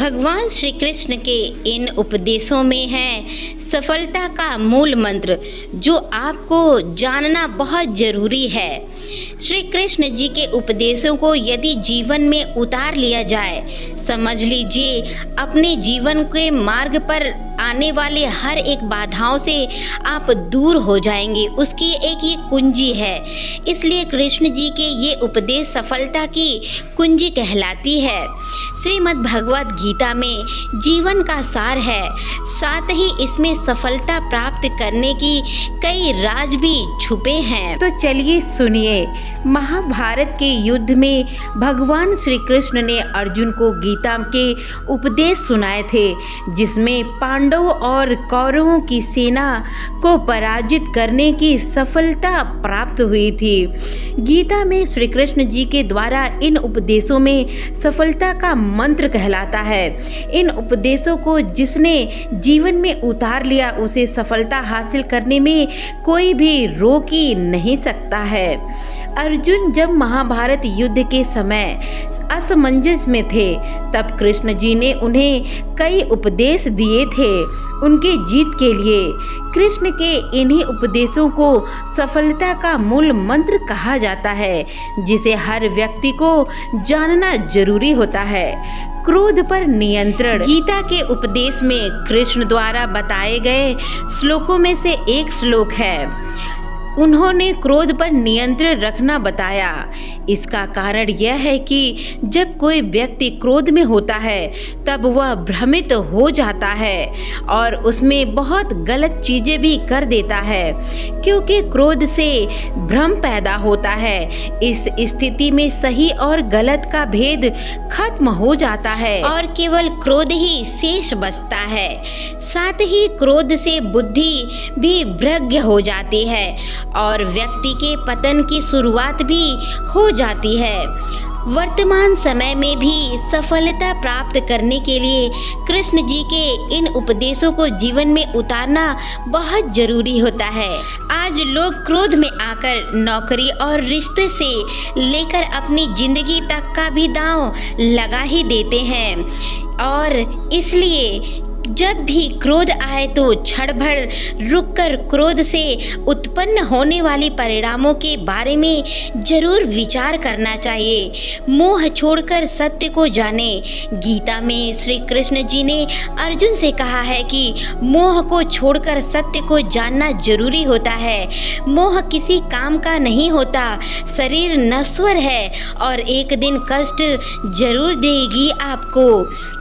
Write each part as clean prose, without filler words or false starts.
भगवान श्री कृष्ण के इन उपदेशों में है सफलता का मूल मंत्र, जो आपको जानना बहुत जरूरी है। श्री कृष्ण जी के उपदेशों को यदि जीवन में उतार लिया जाए, समझ लीजिए अपने जीवन के मार्ग पर आने वाले हर एक बाधाओं से आप दूर हो जाएंगे। उसकी एक ये कुंजी है, इसलिए कृष्ण जी के ये उपदेश सफलता की कुंजी कहलाती है। श्रीमद् भगवत गीता में जीवन का सार है, साथ ही इसमें सफलता प्राप्त करने की कई राज भी छुपे हैं। तो चलिए सुनिए, महाभारत के युद्ध में भगवान श्री कृष्ण ने अर्जुन को गीता के उपदेश सुनाए थे, जिसमें पांडवों और कौरवों की सेना को पराजित करने की सफलता प्राप्त हुई थी। गीता में श्री कृष्ण जी के द्वारा इन उपदेशों में सफलता का मंत्र कहलाता है। इन उपदेशों को जिसने जीवन में उतार लिया, उसे सफलता हासिल करने में कोई भी रोक ही नहीं सकता है। अर्जुन जब महाभारत युद्ध के समय असमंजस में थे, तब कृष्ण जी ने उन्हें कई उपदेश दिए थे उनके जीत के लिए। कृष्ण के इन्हीं उपदेशों को सफलता का मूल मंत्र कहा जाता है, जिसे हर व्यक्ति को जानना जरूरी होता है। क्रोध पर नियंत्रण गीता के उपदेश में कृष्ण द्वारा बताए गए श्लोकों में से एक श्लोक है। उन्होंने क्रोध पर नियंत्रण रखना बताया। इसका कारण यह है कि जब कोई व्यक्ति क्रोध में होता है, तब वह भ्रमित हो जाता है और उसमें बहुत गलत चीजें भी कर देता है, क्योंकि क्रोध से भ्रम पैदा होता है। इस स्थिति में सही और गलत का भेद खत्म हो जाता है और केवल क्रोध ही शेष बचता है। साथ ही क्रोध से बुद्धि भी भ्रग्य हो जाती है और व्यक्ति के पतन की शुरुआत भी हो जाती है। वर्तमान समय में भी सफलता प्राप्त करने के लिए कृष्ण जी के इन उपदेशों को जीवन में उतारना बहुत जरूरी होता है। आज लोग क्रोध में आकर नौकरी और रिश्ते से लेकर अपनी जिंदगी तक का भी दांव लगा ही देते हैं, और इसलिए जब भी क्रोध आए तो क्षण भर रुककर क्रोध से उत्पन्न होने वाले परिणामों के बारे में जरूर विचार करना चाहिए। मोह छोड़कर सत्य को जाने। गीता में श्री कृष्ण जी ने अर्जुन से कहा है कि मोह को छोड़कर सत्य को जानना जरूरी होता है। मोह किसी काम का नहीं होता। शरीर नश्वर है और एक दिन कष्ट जरूर देगी आपको,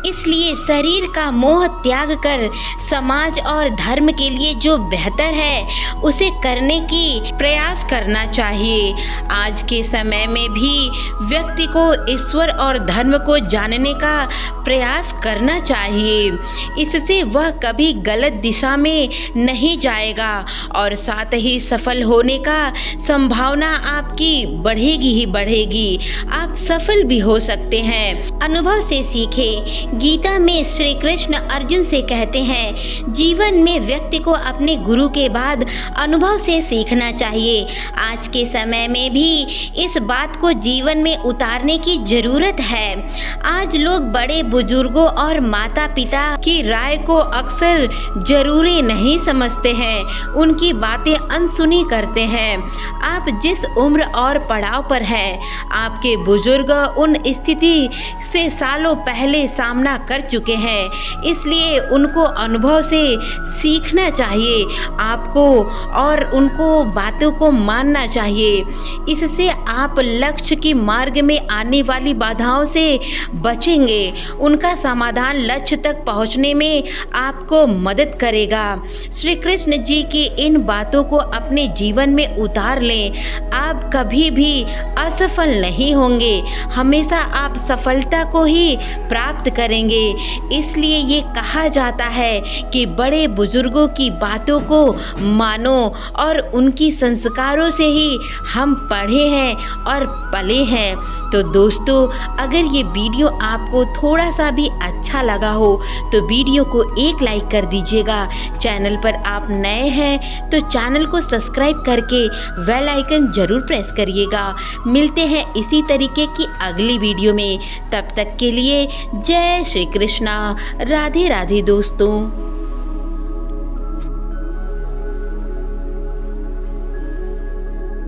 इसलिए शरीर का मोह त्याग कर समाज और धर्म के लिए जो बेहतर है उसे करने की प्रयास करना चाहिए। आज के समय में भी व्यक्ति को ईश्वर और धर्म को जानने का प्रयास करना चाहिए। इससे वह कभी गलत दिशा में नहीं जाएगा और साथ ही सफल होने का संभावना आपकी बढ़ेगी ही बढ़ेगी। आप सफल भी हो सकते हैं। अनुभव से सीखे। गीता में श्री कृष्ण अर्जुन से कहते हैं, जीवन में व्यक्ति को अपने गुरु के बाद अनुभव से सीखना चाहिए। आज के समय में भी इस बात को जीवन में उतारने की जरूरत है। आज लोग बड़े बुजुर्गों और माता पिता की राय को अक्सर जरूरी नहीं समझते हैं, उनकी बातें अनसुनी करते हैं। आप जिस उम्र और पड़ाव पर हैं, आपके बुजुर्ग उन स्थिति से सालों पहले सामना कर चुके हैं, इसलिए उनको अनुभव से सीखना चाहिए आपको और उनको बातों को मानना चाहिए। इससे आप लक्ष्य की मार्ग में आने वाली बाधाओं से बचेंगे। उनका समाधान लक्ष्य तक पहुंचने में आपको मदद करेगा। श्री कृष्ण जी की इन बातों को अपने जीवन में उतार लें। आप कभी भी असफल नहीं होंगे, हमेशा आप सफलता को ही प्राप्त करेंगे। इसलिए ये कहा कहा जाता है कि बड़े बुजुर्गों की बातों को मानो और उनकी संस्कारों से ही हम पढ़े हैं और पले हैं। तो दोस्तों, अगर ये वीडियो आपको थोड़ा सा भी अच्छा लगा हो तो वीडियो को एक लाइक कर दीजिएगा। चैनल पर आप नए हैं तो चैनल को सब्सक्राइब करके बेल आइकन जरूर प्रेस करिएगा। मिलते हैं इसी तरीके की अगली वीडियो में। तब तक के लिए जय श्री कृष्णा। राधे राधे दोस्तों।